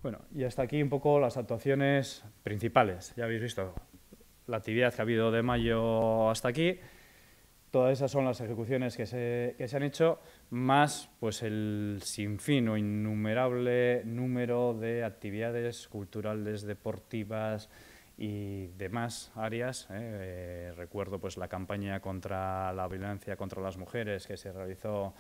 Bueno, y hasta aquí un poco las actuaciones principales. Ya habéis visto la actividad que ha habido de mayo hasta aquí. Todas esas son las ejecuciones que se han hecho, más pues el sinfín o innumerable número de actividades culturales, deportivas y demás áreas. Recuerdo pues la campaña contra la violencia contra las mujeres que se realizó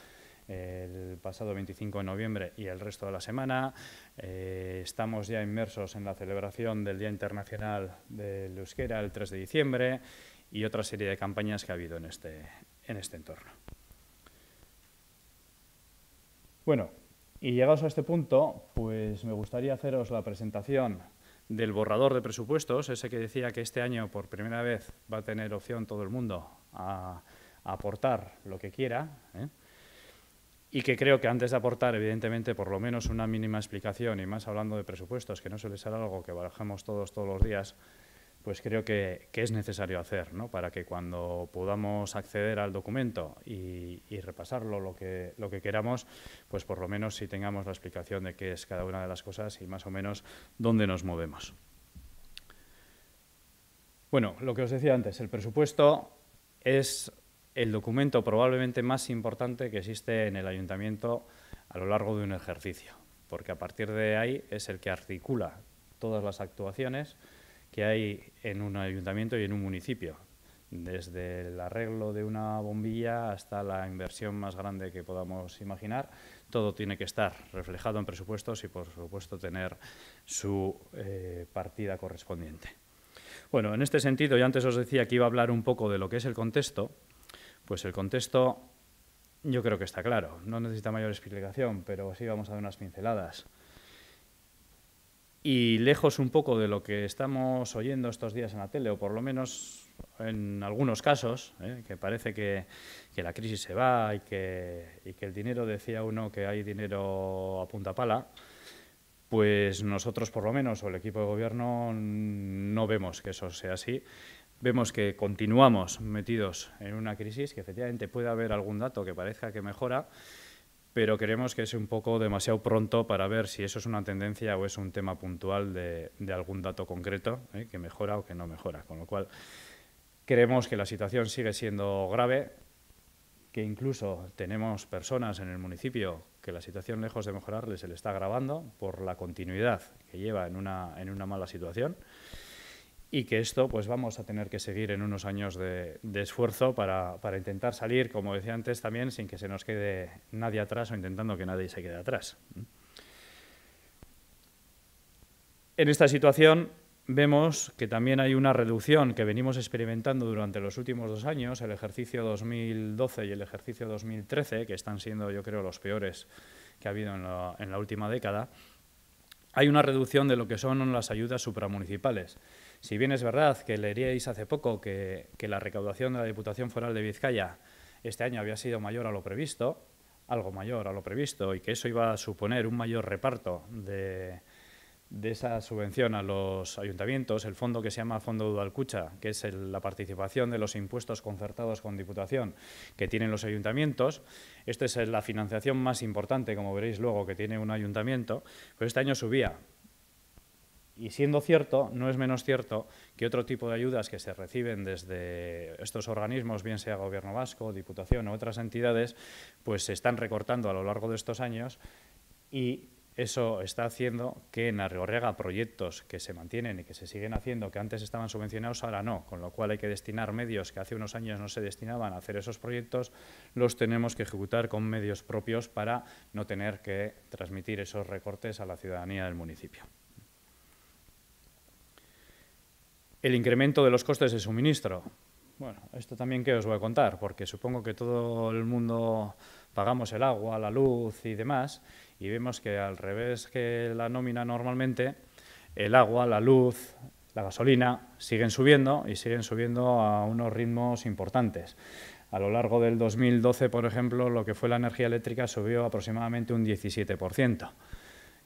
el pasado 25 de noviembre y el resto de la semana. Estamos ya inmersos en la celebración del Día Internacional del Euskera el 3 de diciembre y otra serie de campañas que ha habido en este entorno. Bueno, y llegados a este punto, pues me gustaría haceros la presentación del borrador de presupuestos, ese que decía que este año por primera vez va a tener opción todo el mundo a aportar lo que quiera, y que creo que antes de aportar, evidentemente, por lo menos una mínima explicación, y más hablando de presupuestos, que no suele ser algo que barajamos todos los días, pues creo que es necesario hacer, ¿no? Para que cuando podamos acceder al documento y repasarlo lo que queramos, pues por lo menos sí tengamos la explicación de qué es cada una de las cosas y más o menos dónde nos movemos. Bueno, lo que os decía antes, el presupuesto es el documento probablemente más importante que existe en el ayuntamiento a lo largo de un ejercicio, porque a partir de ahí es el que articula todas las actuaciones que hay en un ayuntamiento y en un municipio, desde el arreglo de una bombilla hasta la inversión más grande que podamos imaginar. Todo tiene que estar reflejado en presupuestos y, por supuesto, tener su partida correspondiente. Bueno, en este sentido, yo antes os decía que iba a hablar un poco de lo que es el contexto. Pues el contexto yo creo que está claro, no necesita mayor explicación, pero sí vamos a dar unas pinceladas. Y lejos un poco de lo que estamos oyendo estos días en la tele, o por lo menos en algunos casos, que parece que la crisis se va y que el dinero, decía uno, que hay dinero a punta pala, pues nosotros por lo menos, o el equipo de gobierno, no vemos que eso sea así. Vemos que continuamos metidos en una crisis, que efectivamente puede haber algún dato que parezca que mejora, pero creemos que es un poco demasiado pronto para ver si eso es una tendencia o es un tema puntual de algún dato concreto, que mejora o que no mejora. Con lo cual, creemos que la situación sigue siendo grave, que incluso tenemos personas en el municipio que la situación, lejos de mejorarles, se le está agravando por la continuidad que lleva en una mala situación. Y que esto pues vamos a tener que seguir en unos años de esfuerzo para intentar salir, como decía antes también, sin que se nos quede nadie atrás o intentando que nadie se quede atrás. En esta situación vemos que también hay una reducción que venimos experimentando durante los últimos 2 años, el ejercicio 2012 y el ejercicio 2013, que están siendo, yo creo, los peores que ha habido en la última década. Hay una reducción de lo que son las ayudas supramunicipales. Si bien es verdad que leeríais hace poco que la recaudación de la Diputación Foral de Vizcaya este año había sido mayor a lo previsto, algo mayor a lo previsto, y que eso iba a suponer un mayor reparto de esa subvención a los ayuntamientos, el fondo que se llama Fondo Udalkutxa, que es la participación de los impuestos concertados con Diputación que tienen los ayuntamientos. Esta es la financiación más importante, como veréis luego, que tiene un ayuntamiento, pero este año subía. Y siendo cierto, no es menos cierto que otro tipo de ayudas que se reciben desde estos organismos, bien sea Gobierno vasco, Diputación u otras entidades, pues se están recortando a lo largo de estos años, y eso está haciendo que en Arrigorriaga proyectos que se mantienen y que se siguen haciendo, que antes estaban subvencionados, ahora no, con lo cual hay que destinar medios que hace unos años no se destinaban a hacer esos proyectos, los tenemos que ejecutar con medios propios para no tener que transmitir esos recortes a la ciudadanía del municipio. El incremento de los costes de suministro. Bueno, esto también que os voy a contar, porque supongo que todo el mundo pagamos el agua, la luz y demás, y vemos que al revés que la nómina normalmente, el agua, la luz, la gasolina siguen subiendo y siguen subiendo a unos ritmos importantes. A lo largo del 2012, por ejemplo, lo que fue la energía eléctrica subió aproximadamente un 17%.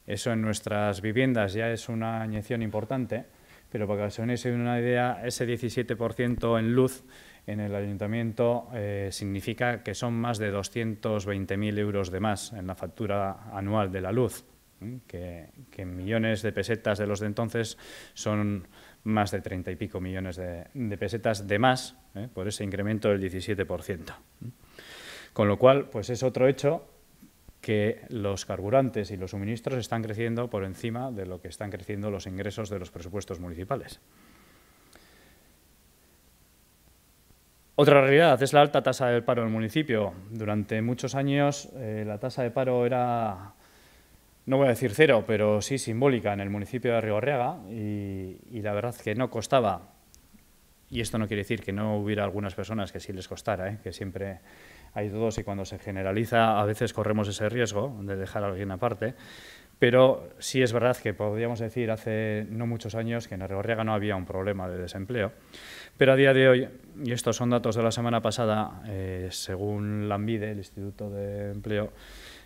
Eso en nuestras viviendas ya es una inyección importante, pero para que os hagáis una idea, ese 17% en luz en el ayuntamiento significa que son más de 220.000 euros de más en la factura anual de la luz. que en millones de pesetas de los de entonces son más de 30 y pico millones de pesetas de más, por ese incremento del 17%. Con lo cual, pues es otro hecho que los carburantes y los suministros están creciendo por encima de lo que están creciendo los ingresos de los presupuestos municipales. Otra realidad es la alta tasa del paro en el municipio. Durante muchos años la tasa de paro era, no voy a decir cero, pero sí simbólica en el municipio de Arrigorriaga y la verdad que no costaba, y esto no quiere decir que no hubiera algunas personas que sí les costara, que siempre hay dudas y cuando se generaliza a veces corremos ese riesgo de dejar a alguien aparte, pero sí es verdad que podríamos decir hace no muchos años que en Arrigorriaga no había un problema de desempleo, pero a día de hoy, y estos son datos de la semana pasada, según Lanbide, el Instituto de Empleo,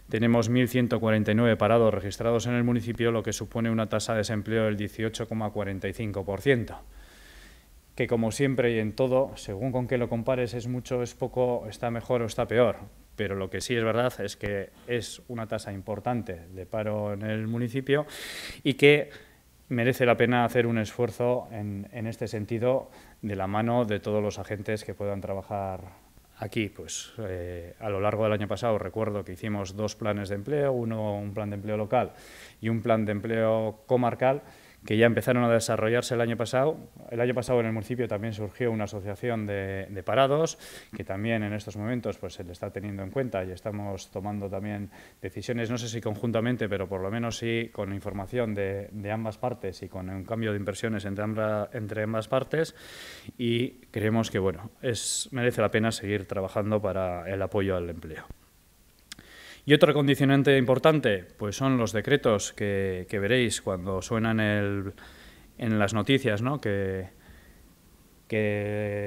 tenemos 1.149 parados registrados en el municipio, lo que supone una tasa de desempleo del 18,45%. Que como siempre y en todo, según con qué lo compares, es mucho, es poco, está mejor o está peor. Pero lo que sí es verdad es que es una tasa importante de paro en el municipio y que merece la pena hacer un esfuerzo en este sentido de la mano de todos los agentes que puedan trabajar aquí. Pues a lo largo del año pasado recuerdo que hicimos 2 planes de empleo, un plan de empleo local y un plan de empleo comarcal, que ya empezaron a desarrollarse el año pasado. El año pasado en el municipio también surgió una asociación de parados, que también en estos momentos pues, se le está teniendo en cuenta y estamos tomando también decisiones, no sé si conjuntamente, pero por lo menos sí con información de ambas partes y con un cambio de inversiones entre ambas partes, y creemos que bueno, merece la pena seguir trabajando para el apoyo al empleo. Y otro condicionante importante, pues son los decretos que veréis cuando suenan en las noticias, ¿no? Que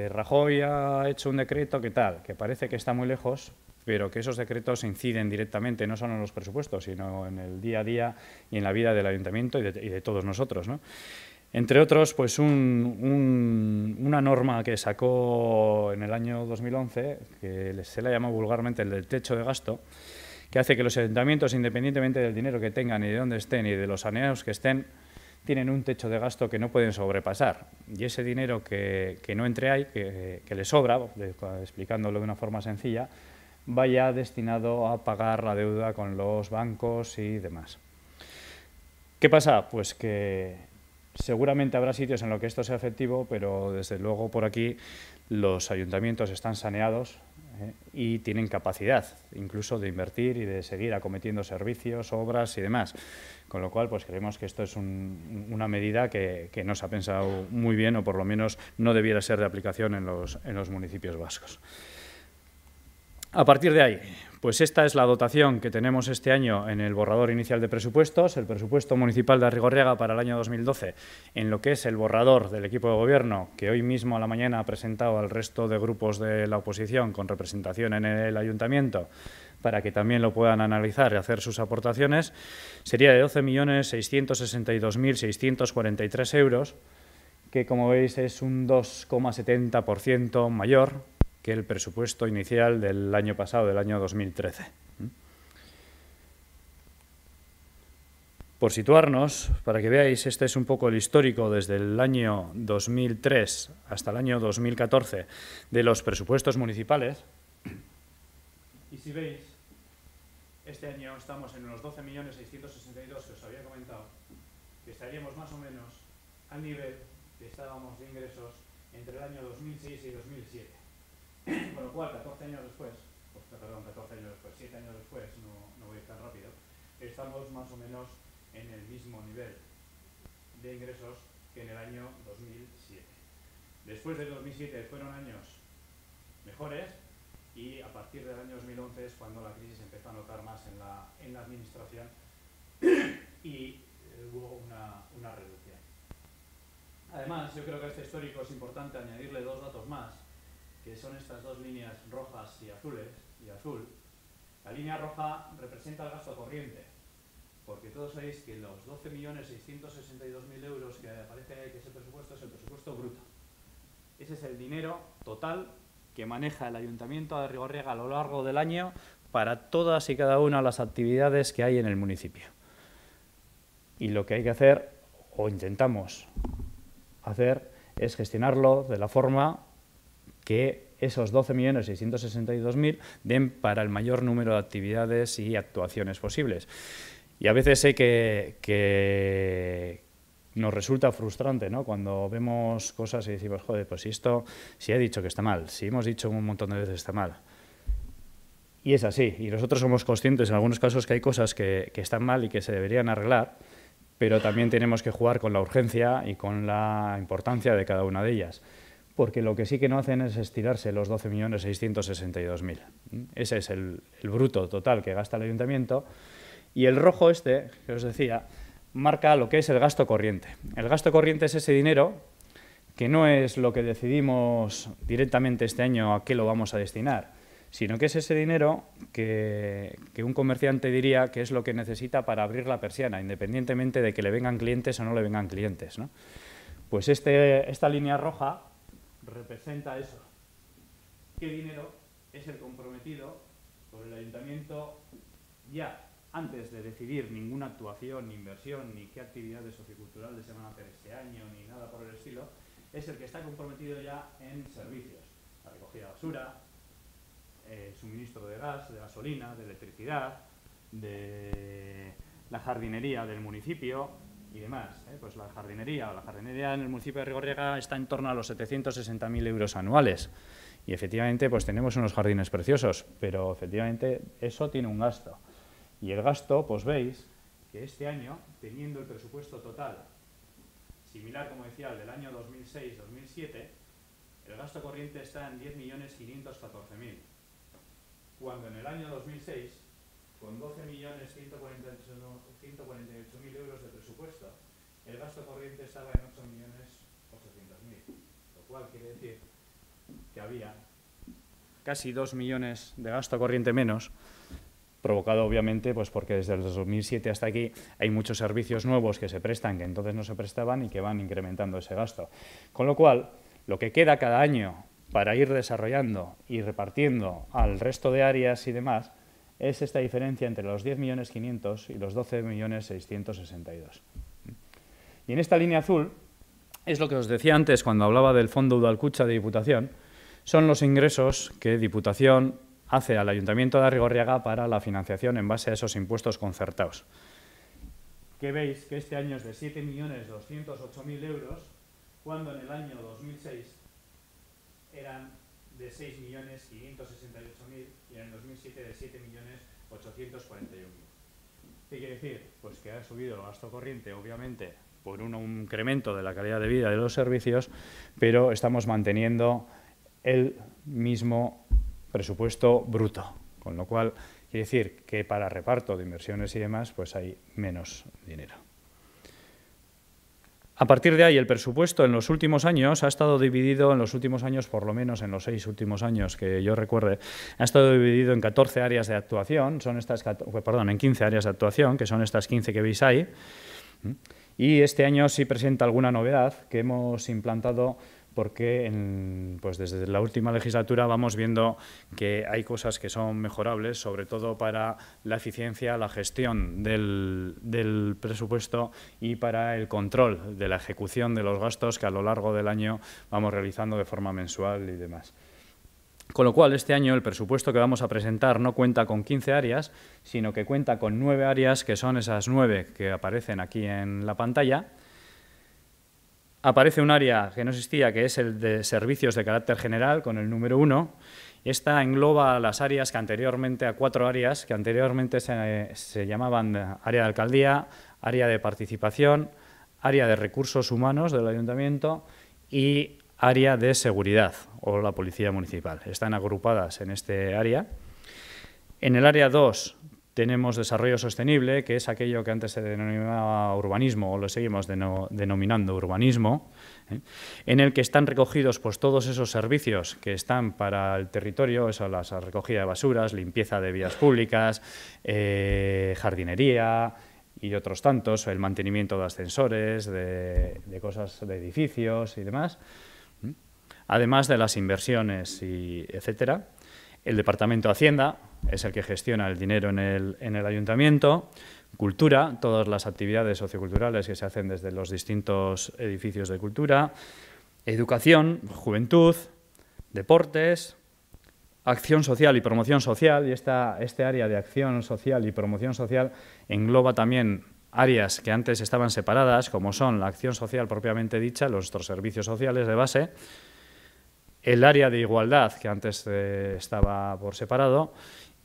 Rajoy ha hecho un decreto, ¿qué tal? Que parece que está muy lejos, pero que esos decretos inciden directamente no solo en los presupuestos, sino en el día a día y en la vida del ayuntamiento y de todos nosotros, ¿no? Entre otros, pues una norma que sacó en el año 2011, que se la llama vulgarmente el del techo de gasto, que hace que los ayuntamientos, independientemente del dinero que tengan y de dónde estén y de los saneos que estén, tienen un techo de gasto que no pueden sobrepasar. Y ese dinero que no entre ahí, que le sobra, explicándolo de una forma sencilla, vaya destinado a pagar la deuda con los bancos y demás. ¿Qué pasa? Pues que seguramente habrá sitios en los que esto sea efectivo, pero desde luego por aquí los ayuntamientos están saneados y tienen capacidad incluso de invertir y de seguir acometiendo servicios, obras y demás. Con lo cual, pues creemos que esto es una medida que no se ha pensado muy bien, o por lo menos no debiera ser de aplicación en los municipios vascos. A partir de ahí, pues esta es la dotación que tenemos este año en el borrador inicial de presupuestos, el presupuesto municipal de Arrigorriaga para el año 2012, en lo que es el borrador del equipo de gobierno, que hoy mismo a la mañana ha presentado al resto de grupos de la oposición con representación en el ayuntamiento, para que también lo puedan analizar y hacer sus aportaciones, sería de 12.662.643 euros, que como veis es un 2,70% mayor que el presupuesto inicial del año pasado, del año 2013. Por situarnos, para que veáis, este es un poco el histórico desde el año 2003 hasta el año 2014 de los presupuestos municipales. Y si veis, este año estamos en unos 12.662.000 que os había comentado, que estaríamos más o menos al nivel que estábamos de ingresos entre el año 2006 y 2007. Con lo cual, 14 años después, 7 años después, no voy a ir tan rápido, estamos más o menos en el mismo nivel de ingresos que en el año 2007. Después del 2007 fueron años mejores y a partir del año 2011 es cuando la crisis empezó a notar más en la administración y hubo una reducción. Además, yo creo que a este histórico es importante añadirle 2 datos más, que son estas 2 líneas rojas y azules, y azul. La línea roja representa el gasto corriente, porque todos sabéis que los 12.662.000 euros que aparece ahí, que ese presupuesto, es el presupuesto bruto. Ese es el dinero total que maneja el Ayuntamiento de Arrigorriaga a lo largo del año para todas y cada una de las actividades que hay en el municipio. Y lo que hay que hacer, o intentamos hacer, es gestionarlo de la forma que esos 12.662.000 den para el mayor número de actividades y actuaciones posibles. Y a veces sé que nos resulta frustrante, ¿no?, cuando vemos cosas y decimos, joder, pues si he dicho que está mal, si hemos dicho un montón de veces que está mal. Y es así, y nosotros somos conscientes en algunos casos que hay cosas que están mal y que se deberían arreglar, pero también tenemos que jugar con la urgencia y con la importancia de cada una de ellas, porque lo que sí que no hacen es estirarse los 12.662.000. Ese es el bruto total que gasta el ayuntamiento, y el rojo este, que os decía, marca lo que es el gasto corriente. El gasto corriente es ese dinero que no es lo que decidimos directamente este año a qué lo vamos a destinar, sino que es ese dinero que un comerciante diría que es lo que necesita para abrir la persiana, independientemente de que le vengan clientes o no le vengan clientes, ¿no? Pues esta línea roja representa eso. ¿Qué dinero es el comprometido por el ayuntamiento ya antes de decidir ninguna actuación, ni inversión, ni qué actividades socioculturales se van a hacer este año, ni nada por el estilo? Es el que está comprometido ya en servicios, la recogida de basura, el suministro de gas, de gasolina, de electricidad, de la jardinería del municipio y demás. Pues la jardinería en el municipio de Rigorriaga está en torno a los 760.000 euros anuales. Y efectivamente pues tenemos unos jardines preciosos, pero efectivamente eso tiene un gasto. Y el gasto, pues veis que este año, teniendo el presupuesto total similar, como decía, al del año 2006-2007, el gasto corriente está en 10.514.000. Cuando en el año 2006, con 12.148.000 euros de presupuesto, el gasto corriente estaba en 8.800.000, lo cual quiere decir que había casi 2 millones de gasto corriente menos, provocado obviamente pues porque desde el 2007 hasta aquí hay muchos servicios nuevos que se prestan que entonces no se prestaban y que van incrementando ese gasto. Con lo cual, lo que queda cada año para ir desarrollando y repartiendo al resto de áreas y demás, es esta diferencia entre los 10.500.000 y los 12.662.000. Y en esta línea azul, es lo que os decía antes cuando hablaba del Fondo Udalkutxa de Diputación, son los ingresos que Diputación hace al Ayuntamiento de Arrigorriaga para la financiación en base a esos impuestos concertados. Que veis que este año es de 7.208.000 euros, cuando en el año 2006 eran de 6.568.000 y en el 2007 de 7.841.000. ¿Qué quiere decir? Pues que ha subido el gasto corriente, obviamente, por un incremento de la calidad de vida de los servicios, pero estamos manteniendo el mismo presupuesto bruto, con lo cual quiere decir que para reparto de inversiones y demás, pues hay menos dinero. A partir de ahí, el presupuesto en los últimos años ha estado dividido, por lo menos en los 6 últimos años que yo recuerde, ha estado dividido en 14 áreas de actuación, en 15 áreas de actuación, que son estas 15 que veis ahí. Y este año sí presenta alguna novedad que hemos implantado porque pues desde la última legislatura vamos viendo que hay cosas que son mejorables, sobre todo para la eficiencia, la gestión del presupuesto y para el control de la ejecución de los gastos que a lo largo del año vamos realizando de forma mensual y demás. Con lo cual, este año el presupuesto que vamos a presentar no cuenta con 15 áreas, sino que cuenta con 9 áreas, que son esas 9 que aparecen aquí en la pantalla. Aparece un área que no existía, que es el de servicios de carácter general, con el número 1. Esta engloba las áreas que anteriormente, a 4 áreas, que anteriormente se llamaban área de alcaldía, área de participación, área de recursos humanos del ayuntamiento y área de seguridad o la policía municipal. Están agrupadas en este área. En el área 2 tenemos desarrollo sostenible, que es aquello que antes se denominaba urbanismo, o lo seguimos denominando urbanismo, en el que están recogidos pues, todos esos servicios que están para el territorio, eso, la recogida de basuras, limpieza de vías públicas, jardinería y otros tantos, el mantenimiento de ascensores, de cosas de edificios y demás, además de las inversiones, etcétera. El Departamento de Hacienda es el que gestiona el dinero en el ayuntamiento, Cultura, todas las actividades socioculturales que se hacen desde los distintos edificios de cultura. Educación, juventud, deportes, acción social y promoción social. Y este área de acción social y promoción social engloba también áreas que antes estaban separadas, como son la acción social propiamente dicha, nuestros servicios sociales de base, el área de igualdad, que antes estaba por separado,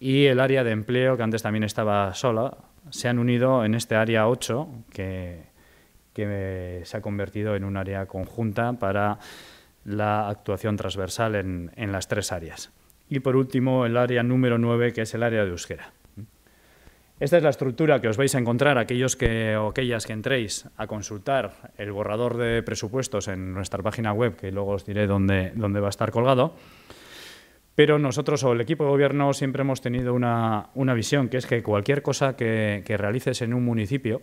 y el área de empleo, que antes también estaba sola. Se han unido en este área 8, que se ha convertido en un área conjunta para la actuación transversal en las tres áreas. Y por último, el área número 9, que es el área de euskera. Esta es la estructura que os vais a encontrar aquellos o aquellas que entréis a consultar el borrador de presupuestos en nuestra página web, que luego os diré dónde va a estar colgado. Pero nosotros o el equipo de gobierno siempre hemos tenido una visión, que es que cualquier cosa que realices en un municipio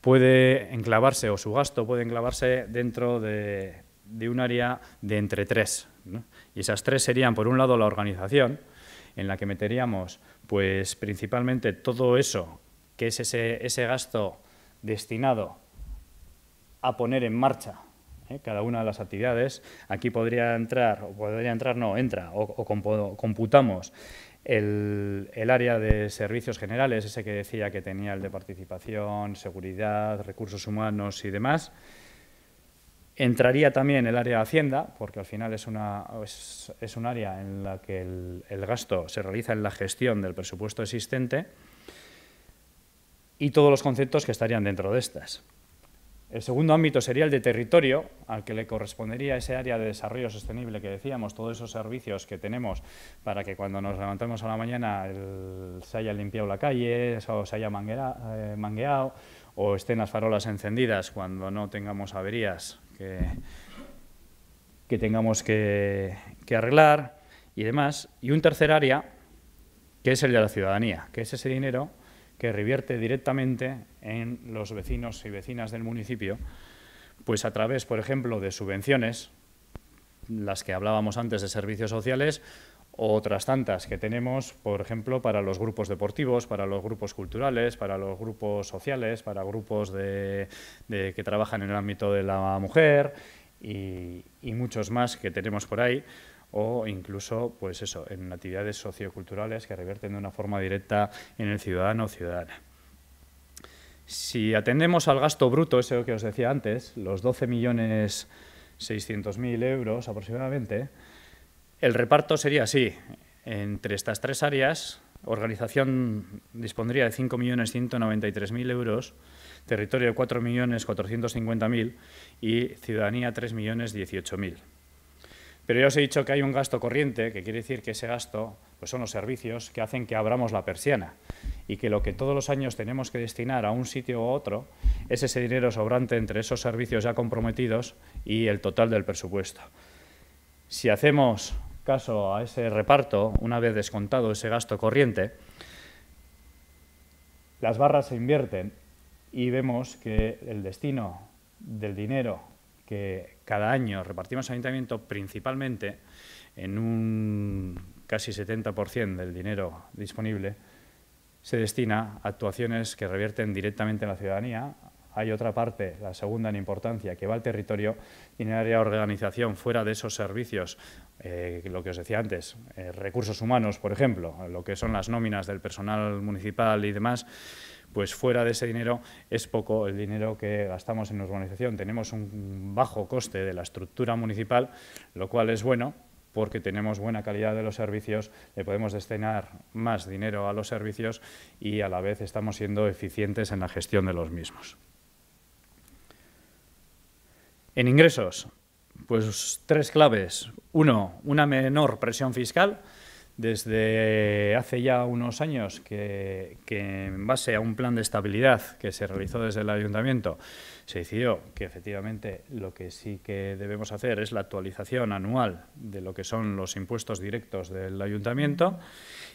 puede enclavarse, o su gasto puede enclavarse dentro de un área de entre tres, ¿no? Y esas tres serían, por un lado, la organización, en la que meteríamos pues principalmente todo eso, que es ese gasto destinado a poner en marcha cada una de las actividades. Aquí podría entrar, o computamos el área de servicios generales, ese que decía que tenía el de participación, seguridad, recursos humanos y demás. Entraría también el área de Hacienda, porque al final es un área en la que el gasto se realiza en la gestión del presupuesto existente, y todos los conceptos que estarían dentro de estas. El segundo ámbito sería el de territorio, al que le correspondería ese área de desarrollo sostenible que decíamos, todos esos servicios que tenemos para que cuando nos levantemos a la mañana se haya limpiado la calle, o se haya mangueado, o estén las farolas encendidas cuando no tengamos averías que tengamos que arreglar y demás. Y un tercer área, que es el de la ciudadanía, que es ese dinero que revierte directamente en los vecinos y vecinas del municipio, pues a través, por ejemplo, de subvenciones, las que hablábamos antes de servicios sociales, o otras tantas que tenemos, por ejemplo, para los grupos deportivos, para los grupos culturales, para los grupos sociales, para grupos que trabajan en el ámbito de la mujer y muchos más que tenemos por ahí, o incluso, pues eso, en actividades socioculturales que revierten de una forma directa en el ciudadano o ciudadana. Si atendemos al gasto bruto, ese que os decía antes, los 12.600.000 euros aproximadamente, el reparto sería así: entre estas tres áreas, organización dispondría de 5.193.000 euros, territorio de 4.450.000 y ciudadanía 3.018.000. Pero ya os he dicho que hay un gasto corriente, que quiere decir que ese gasto pues son los servicios que hacen que abramos la persiana, y que lo que todos los años tenemos que destinar a un sitio u otro es ese dinero sobrante entre esos servicios ya comprometidos y el total del presupuesto. Si hacemos caso a ese reparto, una vez descontado ese gasto corriente, las barras se invierten y vemos que el destino del dinero que cada año repartimos al ayuntamiento, principalmente en un casi 70% del dinero disponible, se destina a actuaciones que revierten directamente en la ciudadanía. Hay otra parte, la segunda en importancia, que va al territorio, y en el área de organización, fuera de esos servicios, lo que os decía antes, recursos humanos, por ejemplo, lo que son las nóminas del personal municipal y demás, pues fuera de ese dinero es poco el dinero que gastamos en urbanización. Tenemos un bajo coste de la estructura municipal, lo cual es bueno, porque tenemos buena calidad de los servicios, le podemos destinar más dinero a los servicios y a la vez estamos siendo eficientes en la gestión de los mismos. En ingresos, pues tres claves. Uno, una menor presión fiscal. Desde hace ya unos años que en base a un plan de estabilidad que se realizó desde el ayuntamiento, se decidió que efectivamente lo que sí que debemos hacer es la actualización anual de lo que son los impuestos directos del ayuntamiento,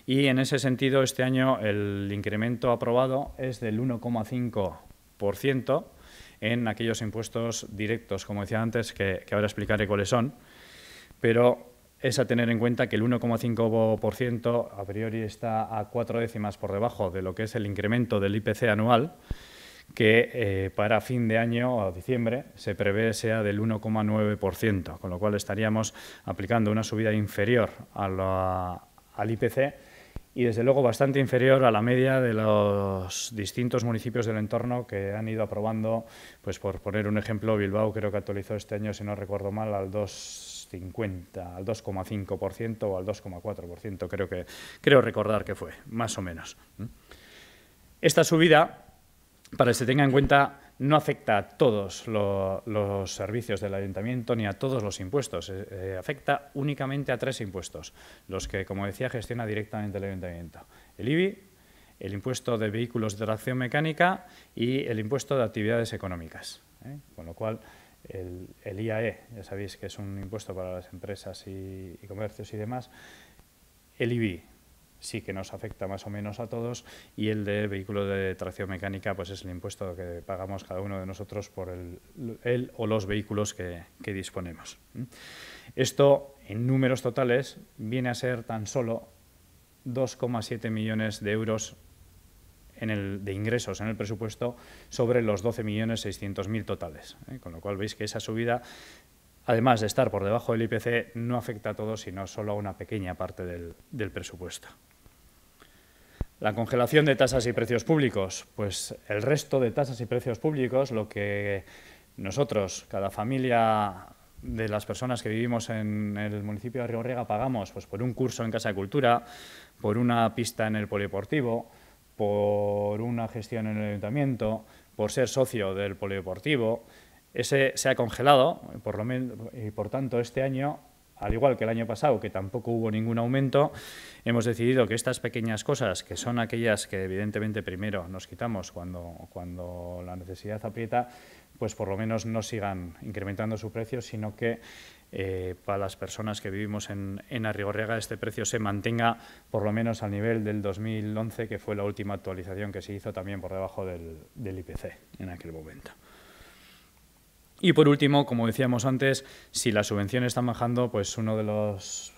y en ese sentido este año el incremento aprobado es del 1,5% en aquellos impuestos directos, como decía antes, que ahora explicaré cuáles son, pero es a tener en cuenta que el 1,5% a priori está a 4 décimas por debajo de lo que es el incremento del IPC anual, que para fin de año, o diciembre, se prevé sea del 1,9%, con lo cual estaríamos aplicando una subida inferior al IPC y, desde luego, bastante inferior a la media de los distintos municipios del entorno que han ido aprobando, pues por poner un ejemplo, Bilbao creo que actualizó este año, si no recuerdo mal, al 2,50, al 2,5% o al 2,4%, creo recordar que fue, más o menos. Esta subida, para que se tenga en cuenta, no afecta a todos los servicios del ayuntamiento ni a todos los impuestos. Afecta únicamente a 3 impuestos, los que, como decía, gestiona directamente el ayuntamiento: el IBI, el impuesto de vehículos de tracción mecánica y el impuesto de actividades económicas. Con lo cual, el IAE, ya sabéis que es un impuesto para las empresas y comercios y demás. El IBI sí que nos afecta más o menos a todos, y el de vehículos de tracción mecánica pues es el impuesto que pagamos cada uno de nosotros por el o los vehículos que disponemos. Esto, en números totales, viene a ser tan solo 2,7 millones de euros de ingresos en el presupuesto sobre los 12.600.000 totales. Con lo cual veis que esa subida, además de estar por debajo del IPC, no afecta a todos, sino solo a una pequeña parte del presupuesto. La congelación de tasas y precios públicos. Pues el resto de tasas y precios públicos, lo que nosotros, cada familia de las personas que vivimos en el municipio de Arrigorriaga, pagamos pues por un curso en Casa de Cultura, por una pista en el polideportivo, por una gestión en el ayuntamiento, por ser socio del polideportivo. Ese se ha congelado, y por tanto este año, al igual que el año pasado, que tampoco hubo ningún aumento, hemos decidido que estas pequeñas cosas, que son aquellas que evidentemente primero nos quitamos cuando la necesidad aprieta, pues por lo menos no sigan incrementando su precio, sino que para las personas que vivimos en Arrigorriaga este precio se mantenga por lo menos al nivel del 2011, que fue la última actualización que se hizo, también por debajo del IPC en aquel momento. Y por último, como decíamos antes, si las subvenciones están bajando, pues uno de los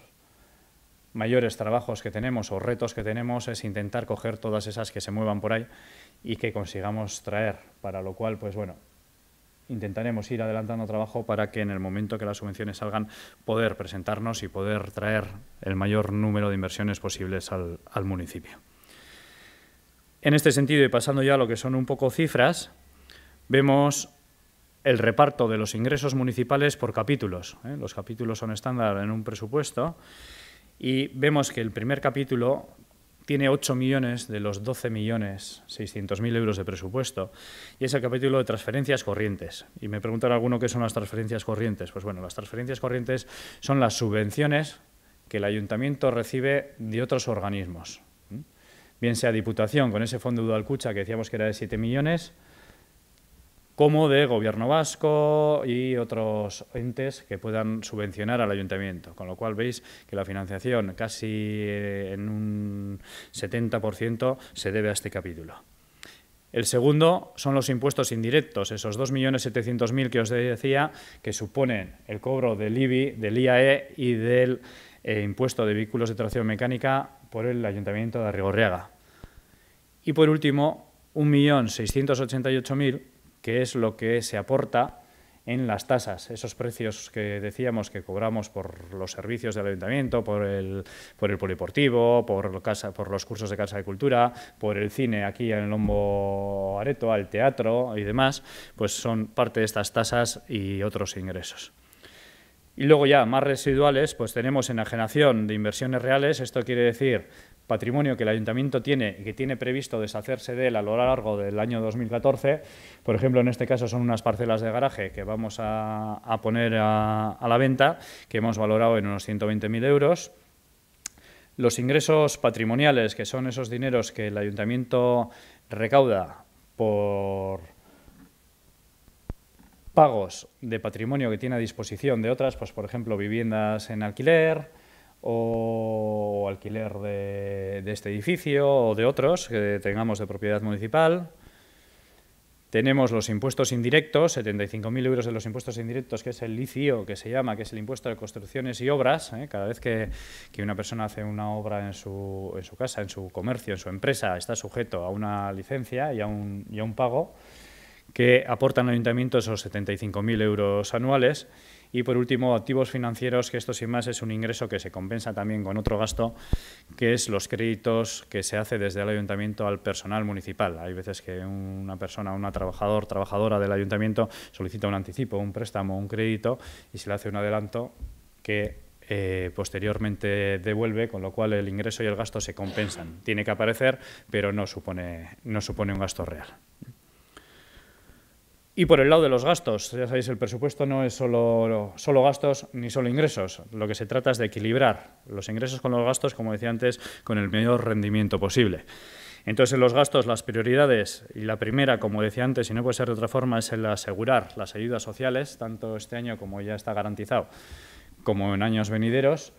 mayores trabajos que tenemos o retos que tenemos es intentar coger todas esas que se muevan por ahí y que consigamos traer, para lo cual, pues bueno, intentaremos ir adelantando trabajo para que en el momento que las subvenciones salgan, poder presentarnos y poder traer el mayor número de inversiones posibles al municipio. En este sentido, y pasando ya a lo que son un poco cifras, vemos el reparto de los ingresos municipales por capítulos. Los capítulos son estándar en un presupuesto y vemos que el primer capítulo tiene 8 millones de los 12.600.000 euros de presupuesto, y es el capítulo de transferencias corrientes. Y me preguntan alguno qué son las transferencias corrientes. Pues bueno, las transferencias corrientes son las subvenciones que el ayuntamiento recibe de otros organismos. Bien sea Diputación, con ese fondo Udalkutxa que decíamos que era de 7 millones, como de Gobierno vasco y otros entes que puedan subvencionar al ayuntamiento. Con lo cual veis que la financiación casi en un 70% se debe a este capítulo. El segundo son los impuestos indirectos, esos 2.700.000 que os decía, que suponen el cobro del IBI, del IAE y del impuesto de vehículos de tracción mecánica por el Ayuntamiento de Arrigorriaga. Y por último, 1.688.000, que es lo que se aporta en las tasas, esos precios que decíamos que cobramos por los servicios del ayuntamiento, por el polideportivo, por los cursos de Casa de Cultura, por el cine aquí en el Lombo Areto, al teatro y demás, pues son parte de estas tasas y otros ingresos. Y luego ya más residuales, pues tenemos enajenación de inversiones reales. Esto quiere decir patrimonio que el ayuntamiento tiene y que tiene previsto deshacerse de él a lo largo del año 2014. Por ejemplo, en este caso son unas parcelas de garaje que vamos a poner a la venta, que hemos valorado en unos 120.000 euros. Los ingresos patrimoniales, que son esos dineros que el ayuntamiento recauda por pagos de patrimonio que tiene a disposición de otras, pues por ejemplo viviendas en alquiler o alquiler de este edificio o de otros que tengamos de propiedad municipal. Tenemos los impuestos indirectos, 75.000 euros de los impuestos indirectos, que es el ICIO, que se llama, que es el impuesto de construcciones y obras. Cada vez que una persona hace una obra en su casa, en su comercio, en su empresa, está sujeto a una licencia y a un pago que aportan al ayuntamiento esos 75.000 euros anuales. Y, por último, activos financieros, que esto sin más es un ingreso que se compensa también con otro gasto, que es los créditos que se hace desde el ayuntamiento al personal municipal. Hay veces que una persona, una trabajadora del ayuntamiento solicita un anticipo, un préstamo, un crédito y se le hace un adelanto que posteriormente devuelve, con lo cual el ingreso y el gasto se compensan. Tiene que aparecer, pero no supone un gasto real. Y por el lado de los gastos, ya sabéis, el presupuesto no es solo gastos ni solo ingresos. Lo que se trata es de equilibrar los ingresos con los gastos, como decía antes, con el mayor rendimiento posible. Entonces, en los gastos, las prioridades, y la primera, como decía antes, y no puede ser de otra forma, es el asegurar las ayudas sociales, tanto este año como ya está garantizado, como en años venideros,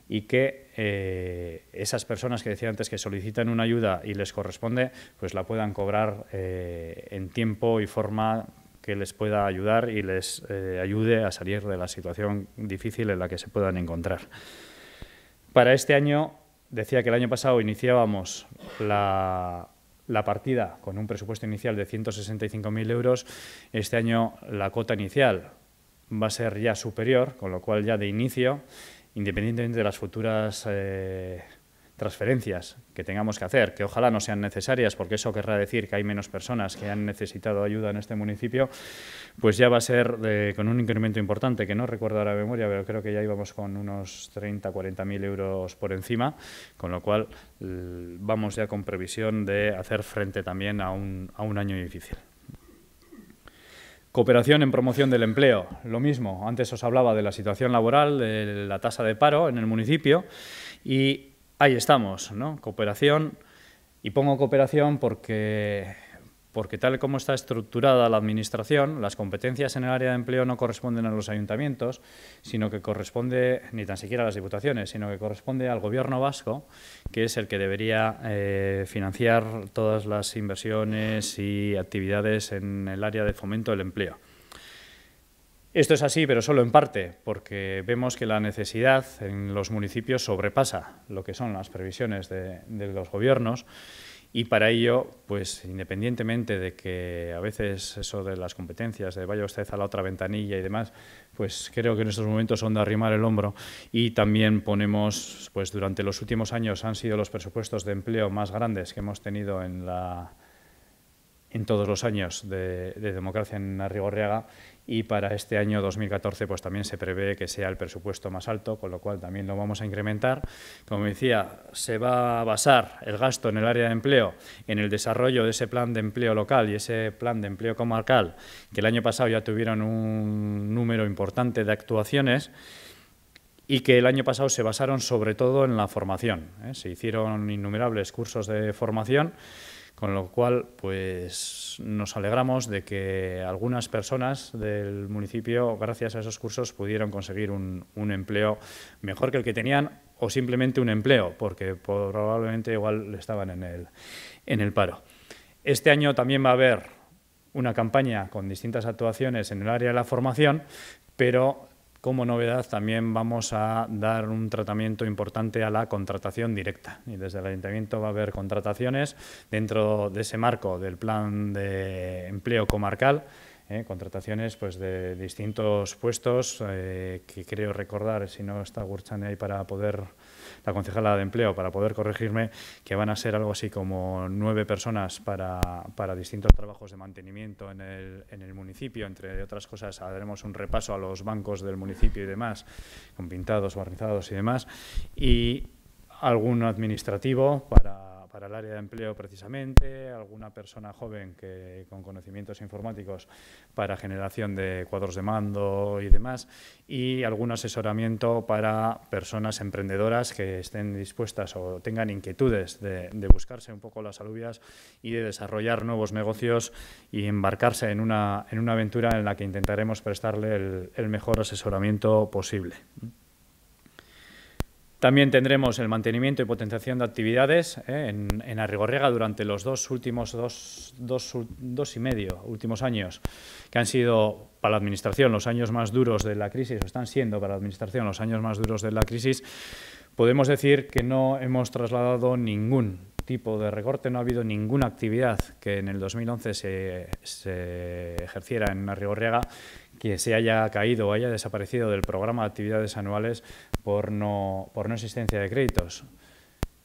y que esas personas que decía antes que solicitan una ayuda y les corresponde, pues la puedan cobrar en tiempo y forma que les pueda ayudar y les ayude a salir de la situación difícil en la que se puedan encontrar. Para este año, decía que el año pasado iniciábamos la partida con un presupuesto inicial de 165.000 euros. Este año la cuota inicial va a ser ya superior, con lo cual ya de inicio, independientemente de las futuras transferencias que tengamos que hacer, que ojalá no sean necesarias, porque eso querrá decir que hay menos personas que han necesitado ayuda en este municipio, pues ya va a ser con un incremento importante, que no recuerdo ahora de memoria, pero creo que ya íbamos con unos 30.000–40.000 euros por encima, con lo cual vamos ya con previsión de hacer frente también a un año difícil. Cooperación en promoción del empleo, lo mismo. Antes os hablaba de la situación laboral, de la tasa de paro en el municipio y ahí estamos, ¿no? Cooperación, y pongo cooperación porque tal como está estructurada la administración, las competencias en el área de empleo no corresponden a los ayuntamientos, sino que corresponde, ni tan siquiera a las diputaciones, sino que corresponde al Gobierno vasco, que es el que debería financiar todas las inversiones y actividades en el área de fomento del empleo. Esto es así, pero solo en parte, porque vemos que la necesidad en los municipios sobrepasa lo que son las previsiones de los gobiernos. Y para ello, pues independientemente de que a veces eso de las competencias, de vaya usted a la otra ventanilla y demás, pues creo que en estos momentos son de arrimar el hombro y también ponemos, pues durante los últimos años han sido los presupuestos de empleo más grandes que hemos tenido en todos los años de democracia en Arrigorriaga, y para este año 2014 pues también se prevé que sea el presupuesto más alto, con lo cual también lo vamos a incrementar. Como decía, se va a basar el gasto en el área de empleo en el desarrollo de ese plan de empleo local y ese plan de empleo comarcal, que el año pasado ya tuvieron un número importante de actuaciones y que el año pasado se basaron sobre todo en la formación. Se hicieron innumerables cursos de formación, con lo cual pues nos alegramos de que algunas personas del municipio, gracias a esos cursos, pudieron conseguir un empleo mejor que el que tenían, o simplemente un empleo, porque probablemente igual estaban en el paro. Este año también va a haber una campaña con distintas actuaciones en el área de la formación, pero como novedad también vamos a dar un tratamiento importante a la contratación directa, y desde el Ayuntamiento va a haber contrataciones dentro de ese marco del plan de empleo comarcal, contrataciones pues de distintos puestos que creo recordar, si no está Gurchane ahí para poder, la concejala de empleo, para poder corregirme, que van a ser algo así como 9 personas para distintos trabajos de mantenimiento en el municipio. Entre otras cosas, haremos un repaso a los bancos del municipio y demás, con pintados, barnizados y demás, y algún administrativo para el área de empleo precisamente, alguna persona joven con conocimientos informáticos para generación de cuadros de mando y demás, y algún asesoramiento para personas emprendedoras que estén dispuestas o tengan inquietudes de buscarse un poco las alubias y de desarrollar nuevos negocios y embarcarse en una aventura en la que intentaremos prestarle el mejor asesoramiento posible. También tendremos el mantenimiento y potenciación de actividades en Arrigorriaga durante los dos y medio últimos años, que han sido para la Administración los años más duros de la crisis, o están siendo para la Administración los años más duros de la crisis. Podemos decir que no hemos trasladado ningún tipo de recorte, no ha habido ninguna actividad que en el 2011 se ejerciera en Arrigorriaga que se haya caído o haya desaparecido del programa de actividades anuales por no existencia de créditos.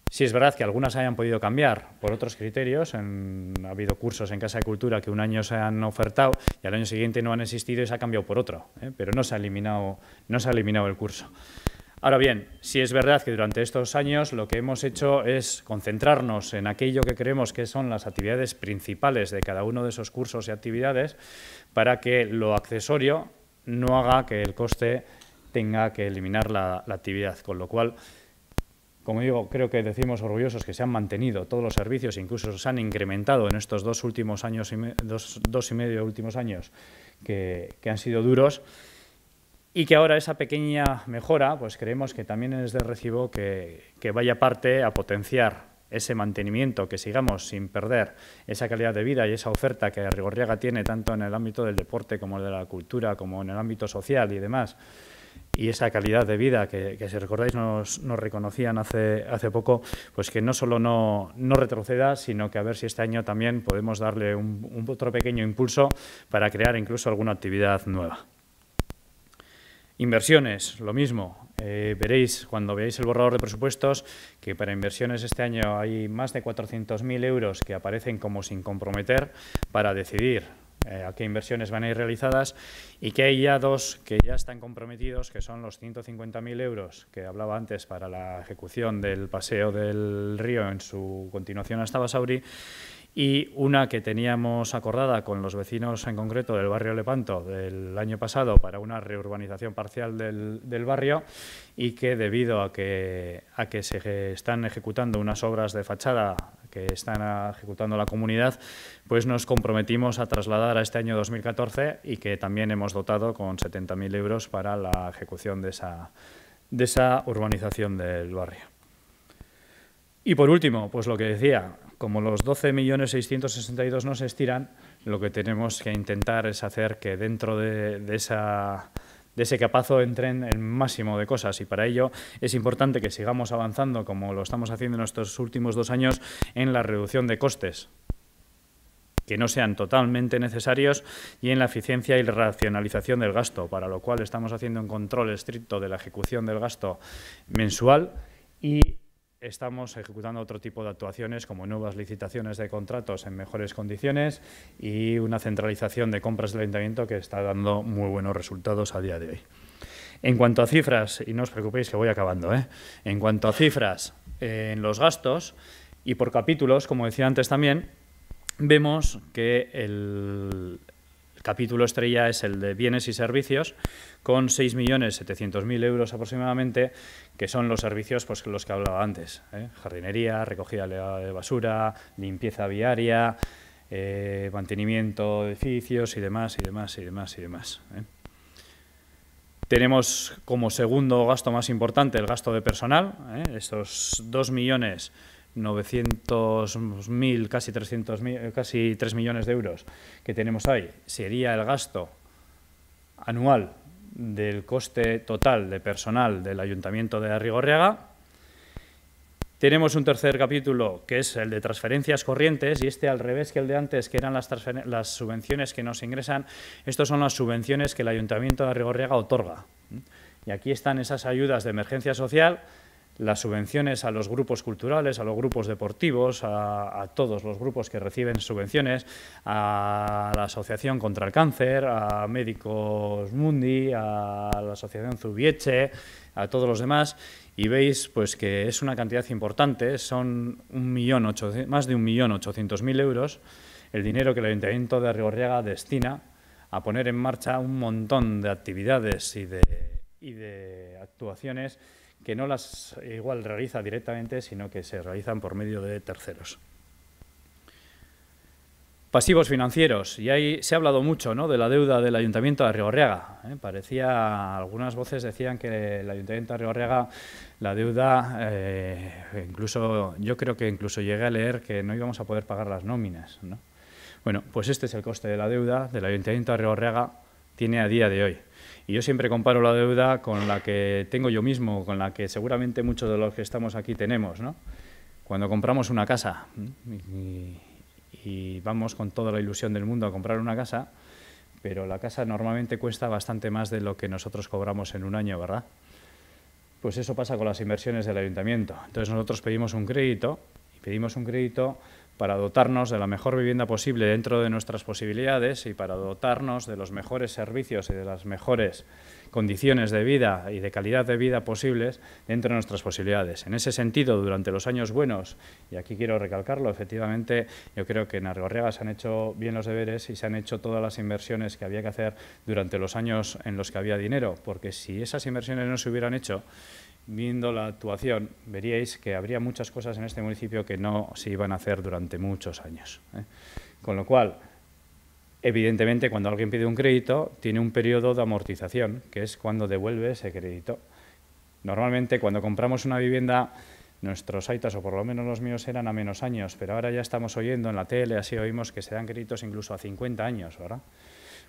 Sí es verdad que algunas hayan podido cambiar por otros criterios. Ha habido cursos en Casa de Cultura que un año se han ofertado y al año siguiente no han existido y se ha cambiado por otro, pero no se ha eliminado el curso. Ahora bien, sí es verdad que durante estos años lo que hemos hecho es concentrarnos en aquello que creemos que son las actividades principales de cada uno de esos cursos y actividades para que lo accesorio no haga que el coste tenga que eliminar la actividad. Con lo cual, como digo, creo que decimos orgullosos que se han mantenido todos los servicios, incluso se han incrementado en estos dos y medio últimos años que han sido duros. Y que ahora esa pequeña mejora, pues creemos que también es de recibo que vaya parte a potenciar ese mantenimiento, que sigamos sin perder esa calidad de vida y esa oferta que Arrigorriaga tiene tanto en el ámbito del deporte como de la cultura, como en el ámbito social y demás. Y esa calidad de vida que si recordáis nos reconocían hace poco, pues que no solo no retroceda, sino que a ver si este año también podemos darle otro pequeño impulso para crear incluso alguna actividad nueva. Inversiones, lo mismo. Veréis, cuando veáis el borrador de presupuestos, que para inversiones este año hay más de 400.000 euros que aparecen como sin comprometer para decidir a qué inversiones van a ir realizadas y que hay ya dos que ya están comprometidos, que son los 150.000 euros que hablaba antes para la ejecución del paseo del río en su continuación hasta Basauri, y una que teníamos acordada con los vecinos en concreto del barrio Lepanto del año pasado para una reurbanización parcial del barrio y que debido a que se están ejecutando unas obras de fachada que están ejecutando la comunidad, pues nos comprometimos a trasladar a este año 2014 y que también hemos dotado con 70.000 euros para la ejecución de esa urbanización del barrio. Y por último, pues lo que decía, como los 12.662.000 no se estiran, lo que tenemos que intentar es hacer que dentro de ese capazo entren el máximo de cosas y para ello es importante que sigamos avanzando, como lo estamos haciendo en estos últimos 2 años, en la reducción de costes que no sean totalmente necesarios y en la eficiencia y la racionalización del gasto, para lo cual estamos haciendo un control estricto de la ejecución del gasto mensual y estamos ejecutando otro tipo de actuaciones como nuevas licitaciones de contratos en mejores condiciones y una centralización de compras del Ayuntamiento que está dando muy buenos resultados a día de hoy. En cuanto a cifras, y no os preocupéis que voy acabando, en cuanto a cifras en los gastos y por capítulos, como decía antes también, vemos que el capítulo estrella es el de bienes y servicios, con 6.700.000 euros aproximadamente, que son los servicios pues, los que hablaba antes. Jardinería, recogida de basura, limpieza viaria, mantenimiento de edificios y demás. Tenemos como segundo gasto más importante el gasto de personal, estos 2.900.000, casi 300.000, casi 3 millones de euros que tenemos ahí, sería el gasto anual del coste total de personal del Ayuntamiento de Arrigorriaga. Tenemos un tercer capítulo que es el de transferencias corrientes y este al revés que el de antes, que eran las subvenciones que nos ingresan, estos son las subvenciones que el Ayuntamiento de Arrigorriaga otorga. Y aquí están esas ayudas de emergencia social, las subvenciones a los grupos culturales, a los grupos deportivos, a todos los grupos que reciben subvenciones, a la Asociación contra el Cáncer, a Médicos Mundi, a la Asociación Zubieche, a todos los demás, y veis pues que es una cantidad importante, son más de 1.800.000 euros, el dinero que el Ayuntamiento de Arrigorriaga destina a poner en marcha un montón de actividades y de actuaciones que no las igual realiza directamente, sino que se realizan por medio de terceros. Pasivos financieros, y ahí se ha hablado mucho, ¿no?, de la deuda del Ayuntamiento de Arrigorriaga. Algunas voces decían que el Ayuntamiento de Arrigorriaga, la deuda, incluso yo creo que incluso llegué a leer que no íbamos a poder pagar las nóminas, ¿no? Bueno, pues este es el coste de la deuda del Ayuntamiento de Arrigorriaga, tiene a día de hoy. Y yo siempre comparo la deuda con la que tengo yo mismo, con la que seguramente muchos de los que estamos aquí tenemos, ¿no? Cuando compramos una casa y vamos con toda la ilusión del mundo a comprar una casa, pero la casa normalmente cuesta bastante más de lo que nosotros cobramos en un año, ¿verdad? Pues eso pasa con las inversiones del ayuntamiento. Entonces nosotros pedimos un crédito, para dotarnos de la mejor vivienda posible dentro de nuestras posibilidades y para dotarnos de los mejores servicios y de las mejores condiciones de vida y de calidad de vida posibles dentro de nuestras posibilidades. En ese sentido, durante los años buenos, y aquí quiero recalcarlo, efectivamente, yo creo que en Arrigorriaga se han hecho bien los deberes y se han hecho todas las inversiones que había que hacer durante los años en los que había dinero, porque si esas inversiones no se hubieran hecho, viendo la actuación, veríais que habría muchas cosas en este municipio que no se iban a hacer durante muchos años, ¿eh? Con lo cual, evidentemente, cuando alguien pide un crédito, tiene un periodo de amortización, que es cuando devuelve ese crédito. Normalmente, cuando compramos una vivienda, nuestros aitas, o por lo menos los míos, eran a menos años, pero ahora ya estamos oyendo en la tele, así oímos que se dan créditos incluso a 50 años, ¿verdad?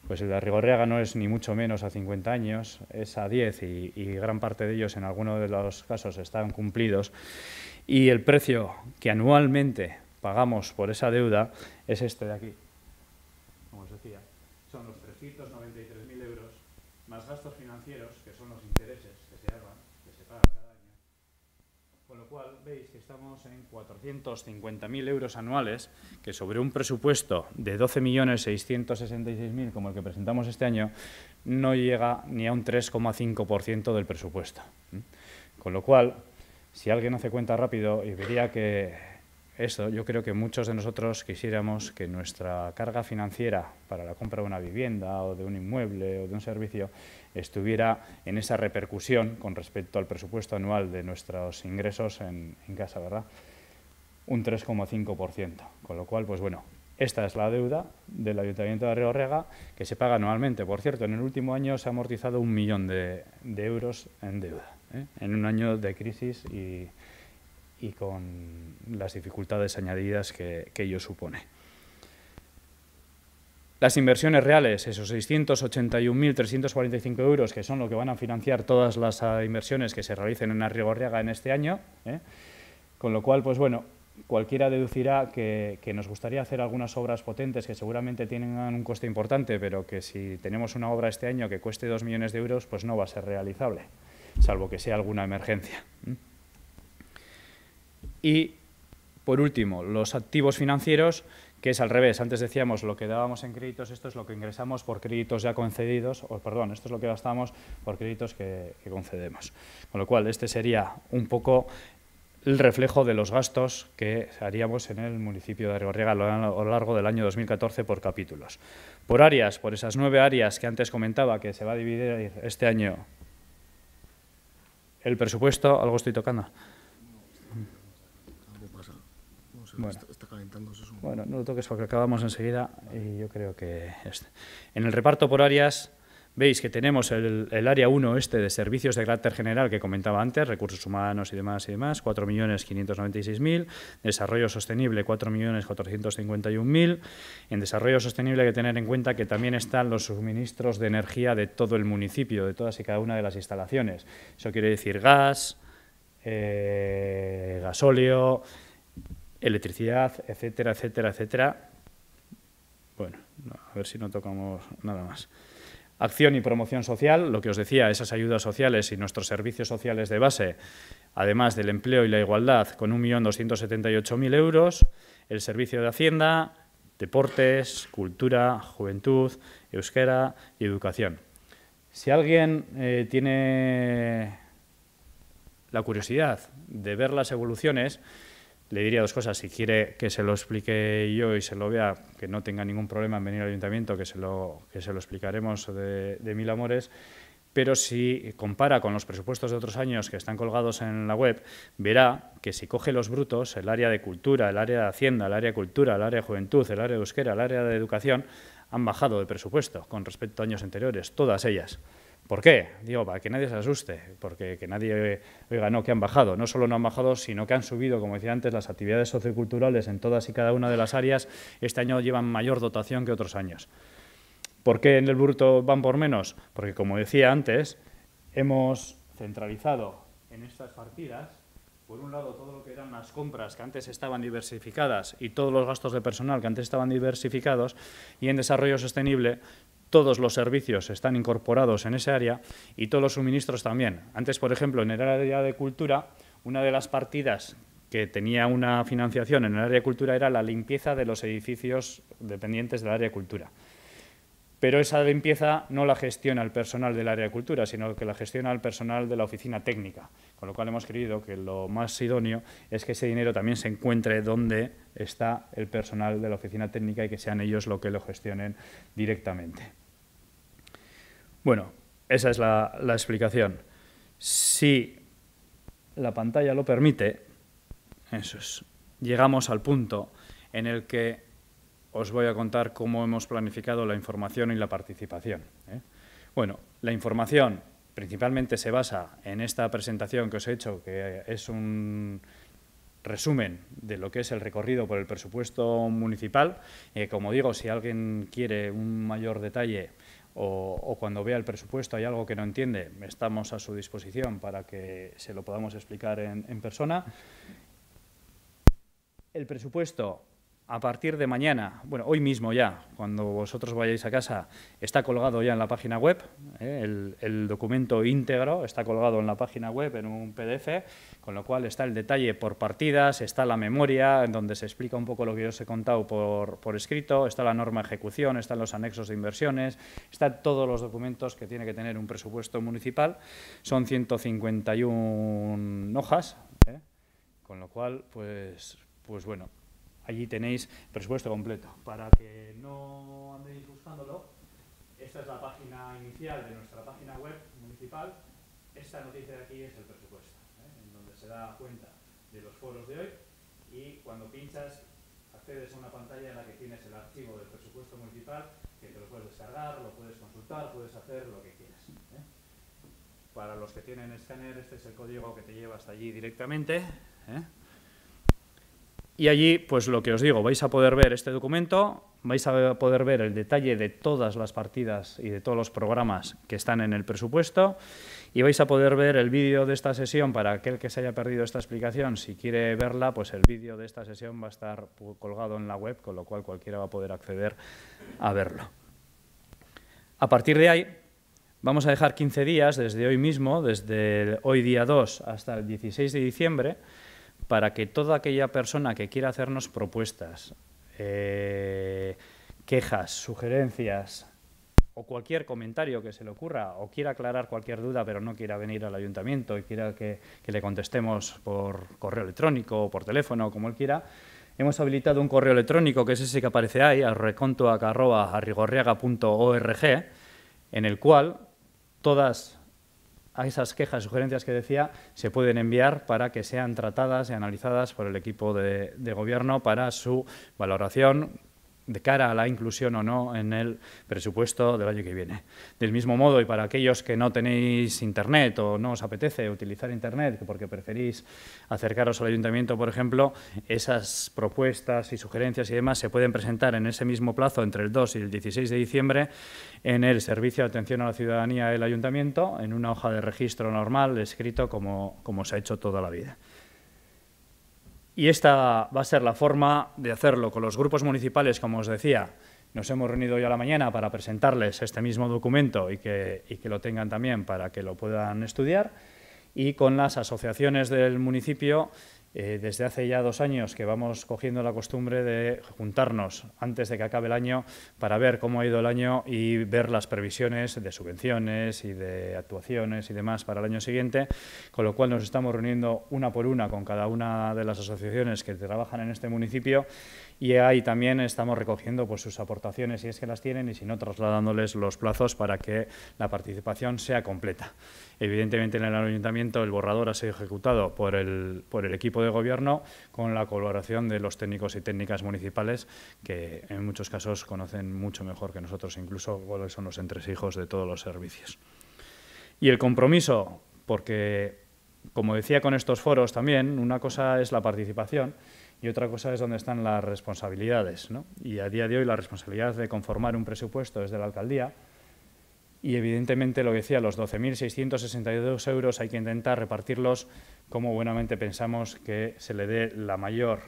Pues el de Arrigorriaga no es ni mucho menos a 50 años, es a 10 y gran parte de ellos en algunos de los casos están cumplidos. Y el precio que anualmente pagamos por esa deuda es este de aquí. Como os decía, son los 393.000 euros más gastos financieros, que son los intereses que se hagan, que se pagan cada año. Con lo cual veis que estamos en 450.000 euros anuales, que sobre un presupuesto de 12.666.000 como el que presentamos este año, no llega ni a un 3,5% del presupuesto. Con lo cual, si alguien hace cuenta rápido y vería que esto, yo creo que muchos de nosotros quisiéramos que nuestra carga financiera para la compra de una vivienda o de un inmueble o de un servicio estuviera en esa repercusión con respecto al presupuesto anual de nuestros ingresos en casa, ¿verdad? Un 3,5%. Con lo cual, pues bueno, esta es la deuda del Ayuntamiento de Arrigorriaga que se paga anualmente. Por cierto, en el último año se ha amortizado 1 millón de euros en deuda, ¿eh? En un año de crisis y con las dificultades añadidas que ello supone. Las inversiones reales, esos 681.345 euros, que son lo que van a financiar todas las inversiones que se realicen en Arrigorriaga en este año, ¿eh? Con lo cual, pues bueno, cualquiera deducirá que nos gustaría hacer algunas obras potentes que seguramente tienen un coste importante, pero que si tenemos una obra este año que cueste 2 millones de euros, pues no va a ser realizable, salvo que sea alguna emergencia. Y, por último, los activos financieros, que es al revés. Antes decíamos lo que dábamos en créditos, esto es lo que ingresamos por créditos ya concedidos, esto es lo que gastamos por créditos que concedemos. Con lo cual, este sería un poco el reflejo de los gastos que haríamos en el municipio de Arrigorriaga a lo largo del año 2014 por capítulos. Por áreas, por esas 9 áreas que antes comentaba que se va a dividir este año el presupuesto, algo estoy tocando. Bueno, está calentándose. Bueno, no lo toques porque acabamos enseguida y yo creo que... En el reparto por áreas veis que tenemos el área 1 de servicios de carácter general que comentaba antes, recursos humanos y demás, 4.596.000, desarrollo sostenible 4.451.000, en desarrollo sostenible hay que tener en cuenta que también están los suministros de energía de todo el municipio, de todas y cada una de las instalaciones. Eso quiere decir gas, gasóleo, electricidad, etcétera, etcétera, etcétera. Bueno, a ver si no tocamos nada más. Acción y promoción social, lo que os decía, esas ayudas sociales y nuestros servicios sociales de base, además del empleo y la igualdad, con 1.278.000 euros. El servicio de Hacienda, deportes, cultura, juventud, euskera y educación. Si alguien tiene la curiosidad de ver las evoluciones, le diría dos cosas. Si quiere que se lo explique yo y se lo vea, que no tenga ningún problema en venir al ayuntamiento, que se lo explicaremos de mil amores. pero si compara con los presupuestos de otros años que están colgados en la web, verá que si coge los brutos, el área de cultura, el área de hacienda, el área de cultura, el área de juventud, el área de euskera, el área de educación, han bajado de presupuesto con respecto a años anteriores, todas ellas. ¿Por qué? Digo, para que nadie se asuste, porque que nadie oiga, no, que han bajado. No solo no han bajado, sino que han subido, como decía antes, las actividades socioculturales en todas y cada una de las áreas. Este año llevan mayor dotación que otros años. ¿Por qué en el bruto van por menos? Porque, como decía antes, hemos centralizado en estas partidas, por un lado, todo lo que eran las compras que antes estaban diversificadas y todos los gastos de personal que antes estaban diversificados, y en desarrollo sostenible todos los servicios están incorporados en ese área y todos los suministros también. Antes, por ejemplo, en el área de cultura, una de las partidas que tenía una financiación en el área de cultura era la limpieza de los edificios dependientes del área de cultura. Pero esa limpieza no la gestiona el personal del área de cultura, sino que la gestiona el personal de la oficina técnica, con lo cual hemos creído que lo más idóneo es que ese dinero también se encuentre donde está el personal de la oficina técnica y que sean ellos los que lo gestionen directamente. Bueno, esa es la explicación. Si la pantalla lo permite, llegamos al punto en el que os voy a contar cómo hemos planificado la información y la participación. Bueno, la información principalmente se basa en esta presentación que os he hecho, que es un resumen de lo que es el recorrido por el presupuesto municipal. Como digo, si alguien quiere un mayor detalle o cuando vea el presupuesto hay algo que no entiende, estamos a su disposición para que se lo podamos explicar en persona. El presupuesto, a partir de mañana, bueno, hoy mismo ya, cuando vosotros vayáis a casa, está colgado ya en la página web, el documento íntegro está colgado en la página web en un PDF, con lo cual está el detalle por partidas, está la memoria, en donde se explica un poco lo que yo os he contado por escrito, está la norma de ejecución, están los anexos de inversiones, están todos los documentos que tiene que tener un presupuesto municipal, son 151 hojas, con lo cual, pues bueno, allí tenéis presupuesto completo. Para que no andéis buscándolo, esta es la página inicial de nuestra página web municipal. Esta noticia de aquí es el presupuesto, en donde se da cuenta de los foros de hoy y cuando pinchas accedes a una pantalla en la que tienes el archivo del presupuesto municipal, que te lo puedes descargar, lo puedes consultar, puedes hacer lo que quieras. Para los que tienen escáner, este es el código que te lleva hasta allí directamente. Y allí, pues lo que os digo, vais a poder ver este documento, vais a poder ver el detalle de todas las partidas y de todos los programas que están en el presupuesto y vais a poder ver el vídeo de esta sesión para aquel que se haya perdido esta explicación. Si quiere verla, pues el vídeo de esta sesión va a estar colgado en la web, con lo cual cualquiera va a poder acceder a verlo. A partir de ahí, vamos a dejar 15 días, desde hoy mismo, desde hoy día 2 hasta el 16 de diciembre, para que toda aquella persona que quiera hacernos propuestas, quejas, sugerencias o cualquier comentario que se le ocurra o quiera aclarar cualquier duda pero no quiera venir al ayuntamiento y quiera que le contestemos por correo electrónico o por teléfono, como él quiera, hemos habilitado un correo electrónico que es ese que aparece ahí, recontoac@arrigorriaga.org, en el cual todas a esas quejas, sugerencias que decía, se pueden enviar para que sean tratadas y analizadas por el equipo de gobierno para su valoración de cara a la inclusión o no en el presupuesto del año que viene. Del mismo modo, y para aquellos que no tenéis internet o no os apetece utilizar internet porque preferís acercaros al ayuntamiento, por ejemplo, esas propuestas y sugerencias y demás se pueden presentar en ese mismo plazo entre el 2 y el 16 de diciembre en el Servicio de Atención a la Ciudadanía del Ayuntamiento, en una hoja de registro normal, escrito como se ha hecho toda la vida. Y esta va a ser la forma de hacerlo con los grupos municipales, como os decía. Nos hemos reunido hoy a la mañana para presentarles este mismo documento y que lo tengan también para que lo puedan estudiar. Y con las asociaciones del municipio, desde hace ya 2 años que vamos cogiendo la costumbre de juntarnos antes de que acabe el año para ver cómo ha ido el año y ver las previsiones de subvenciones y de actuaciones y demás para el año siguiente, con lo cual nos estamos reuniendo una por una con cada una de las asociaciones que trabajan en este municipio y ahí también estamos recogiendo pues, sus aportaciones, si es que las tienen, y si no, trasladándoles los plazos para que la participación sea completa. Evidentemente, en el ayuntamiento el borrador ha sido ejecutado por el equipo de gobierno con la colaboración de los técnicos y técnicas municipales, que en muchos casos conocen mucho mejor que nosotros, incluso cuáles son los entresijos de todos los servicios. Y el compromiso, porque, como decía con estos foros también, una cosa es la participación y otra cosa es dónde están las responsabilidades, ¿no? Y a día de hoy la responsabilidad de conformar un presupuesto es de la alcaldía y, evidentemente, lo que decía, los 12.662 euros hay que intentar repartirlos como buenamente pensamos que se le dé la mayor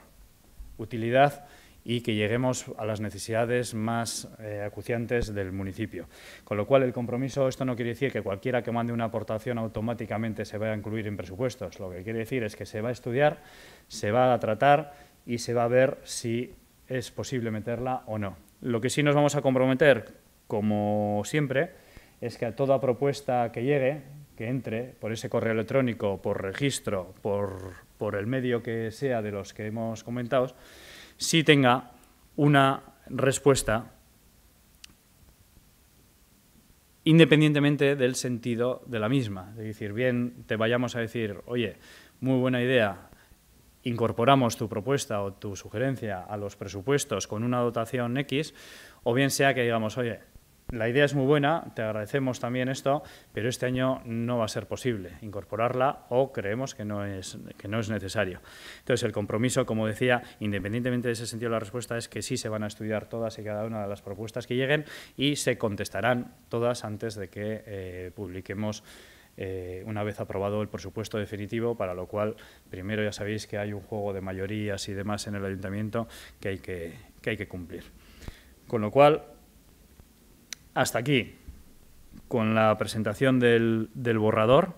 utilidad y que lleguemos a las necesidades más acuciantes del municipio. Con lo cual, el compromiso, esto no quiere decir que cualquiera que mande una aportación automáticamente se vaya a incluir en presupuestos. Lo que quiere decir es que se va a estudiar, se va a tratar y se va a ver si es posible meterla o no. Lo que sí nos vamos a comprometer, como siempre, es que a toda propuesta que llegue, que entre por ese correo electrónico, por registro, por el medio que sea de los que hemos comentado, sí tenga una respuesta independientemente del sentido de la misma. Es decir, bien te vayamos a decir, oye, muy buena idea, incorporamos tu propuesta o tu sugerencia a los presupuestos con una dotación X, o bien sea que digamos, oye, la idea es muy buena, te agradecemos también esto, pero este año no va a ser posible incorporarla o creemos que no es necesario. Entonces, el compromiso, como decía, independientemente de ese sentido, la respuesta es que sí se van a estudiar todas y cada una de las propuestas que lleguen y se contestarán todas antes de que publiquemos una vez aprobado el presupuesto definitivo, para lo cual primero ya sabéis que hay un juego de mayorías y demás en el ayuntamiento que hay que cumplir. Con lo cual, hasta aquí con la presentación del borrador.